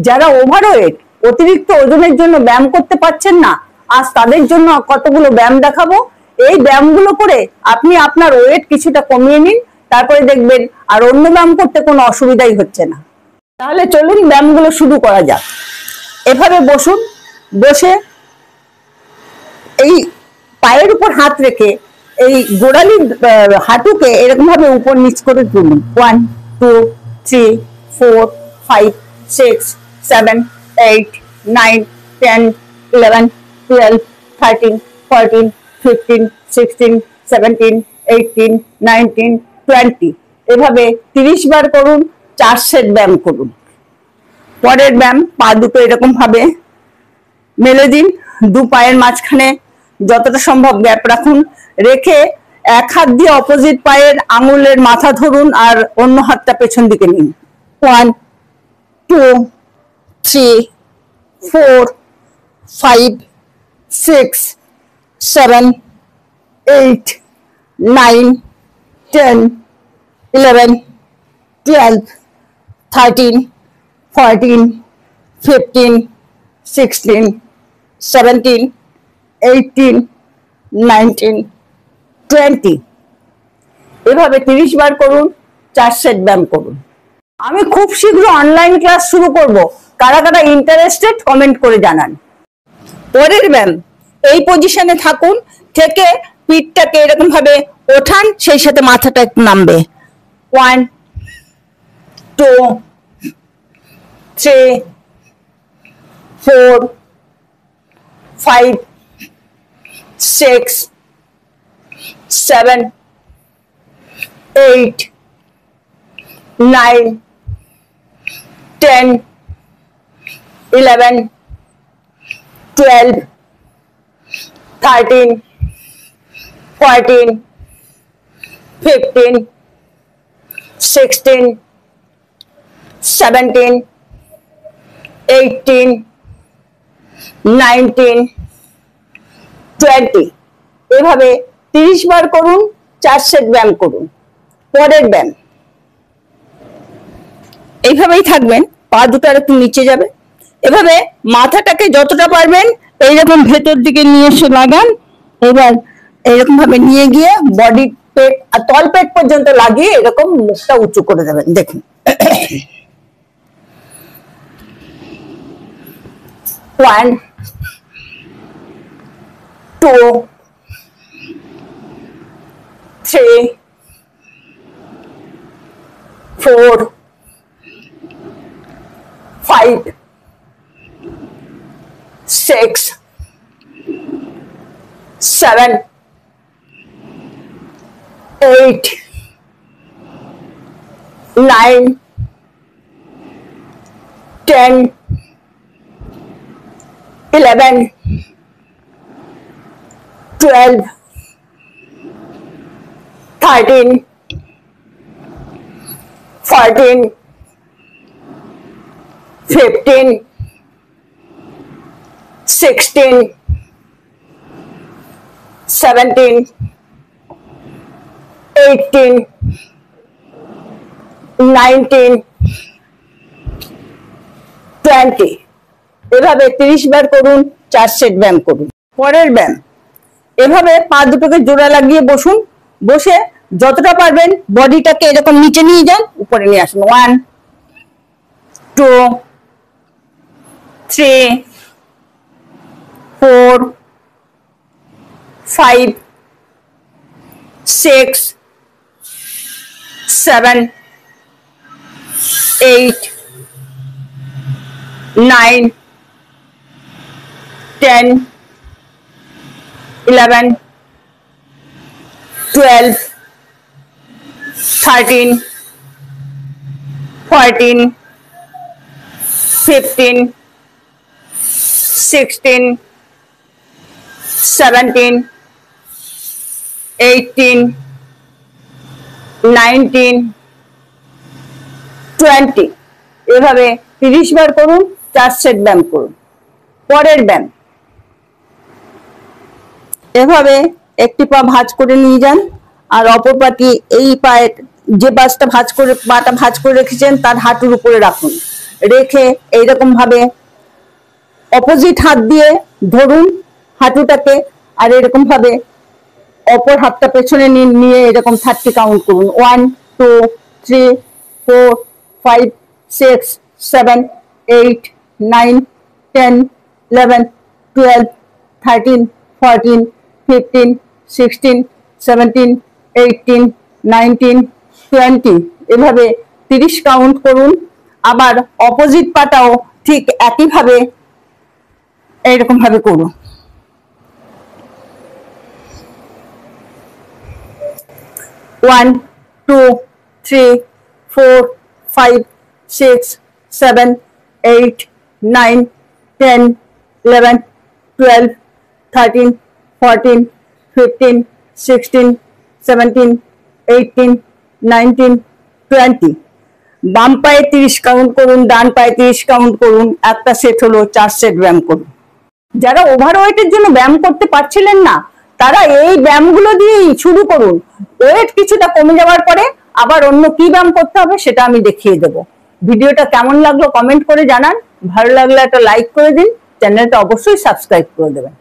যারা ওভারওয়েট অতিরিক্ত ওজনের জন্য ব্যায়াম করতে পারছেন না, আজ তাদের জন্য কতগুলো ব্যায়াম দেখাবো। এই ব্যায়ামগুলো করে আপনি আপনার ওয়েট কিছুটা কমিয়ে নিন, তারপরে দেখবেন আর অন্য ব্যায়াম করতে কোনো অসুবিধাই হচ্ছে না। তাহলে চলুন ব্যায়ামগুলো শুরু করা যাক। এভাবে বসুন, বসে এই পায়ের উপর হাত রেখে এই গোড়ালি হাঁটুকে এরকম ভাবে উপর নিচ করে তুলুন। 1 2 3 4 5 6 7 8 9 10 11 12 13 14 15 16 17 18 19 20 এভাবে 30 বার করুন। 4 সেট ব্যায়াম করুন। পরের ব্যায়াম, পা দুটো এরকম ভাবে মেলে দিন, দু পায়ের মাঝখানে যতটা সম্ভব গ্যাপ রাখুন, রেখে এক হাত দিয়ে অপোজিট পায়ের আঙুলের মাথা ধরুন আর অন্য হাতটা পেছন দিকে নিন। 1 2 3 4 5 6 7 8 9 10 11 12 13 14 15 16 17 18 19 20 এভাবে 30 বার করুন। 4 সেট ব্যায়াম করুন। আমি খুব শীঘ্র অনলাইন ক্লাস শুরু করব, কারা কারা ইন্টারেস্টেড কমেন্ট করে জানান। পরের ব্যায়াম, এই পজিশনে থাকুন, থেকে পিঠটাকে এরকম ভাবে ওঠান, সেই সাথে মাথাটা একটু নামবে। 1 2 3 4 5 6 7 8 9 10 11 12 13 14 15 16 17 18 19 20 এভাবে 30 বার করুন। 4 সেট ব্যায়াম করুন। পরের ব্যায়াম, এইভাবেই থাকবেন, পা দুটো একটু নিচে যাবে, এভাবে মাথাটাকে যতটা পারবেন এইরকম ভেতর দিকে নিয়ে এসে লাগান। এবার এইরকম ভাবে নিয়ে গিয়ে বডি পেট আর তল পেট পর্যন্ত লাগিয়ে এরকম মুখটা উঁচু করে দেবেন। দেখুন, 1 2 3 4 5 6 7 8 9 10 11 12 13 14 15 16 17 18 19 20 এভাবে 30 বার করুন। 4 সেট ব্যায়াম করুন। পরের ব্যায়াম, এভাবে পা দুটোকে জোড়া লাগিয়ে বসুন, বসে যতটা পারবেন বডিটাকে এরকম নিচে নিয়ে যান, উপরে নিয়ে আসুন। 1 2 3 4 5 6 7 8 9 10 11 12 13 14 15 16 17 18 19 20 এভাবে 30 বার করুন। 4 সেট ব্যায়াম করুন। পরের ব্যায়াম, এভাবে একটি পা ভাঁজ করে নিয়ে যান আর অপর পাটি এই পায়ের যে পাটা ভাঁজ করে রেখেছেন তার হাঁটুর উপরে রাখুন। রেখে এইরকম ভাবে অপোজিট হাত দিয়ে ধরুন হাঁটুটাকে, আর এরকম ভাবে অপর হাতটা পেছনে নিয়ে এরকম 30 কাউন্ট করুন। 1 2 3 4 5 6 7 8 9 10 11 12 13 14 15 16 17 18 19 20 এভাবে 30 কাউন্ট করুন। আবার অপোজিট পাটাও ঠিক একইভাবে এইরকম ভাবে করুন। 1 2 3 4 5 6 7 8 9 10 11 12 13 14 15 16 17 18 19 20 বাম পায়ে 30 কাউন্ট করুন, ডান পায়ে 30 কাউন্ট করুন। একটা সেট হলো 4 সেট ব্যায়াম করুন। যারা ওভারওয়েটের জন্য ব্যায়াম করতে পারছিলেন না তারা এই ব্যায়ামগুলো দিয়েই শুরু করুন। ওয়েট কিছুটা কমে যাওয়ার পরে আবার অন্য কি ব্যায়াম করতে হবে সেটা আমি দেখিয়ে দেব। ভিডিওটা কেমন লাগলো কমেন্ট করে জানান। ভালো লাগলে একটা লাইক করে দিন, চ্যানেলটা অবশ্যই সাবস্ক্রাইব করে দেবেন।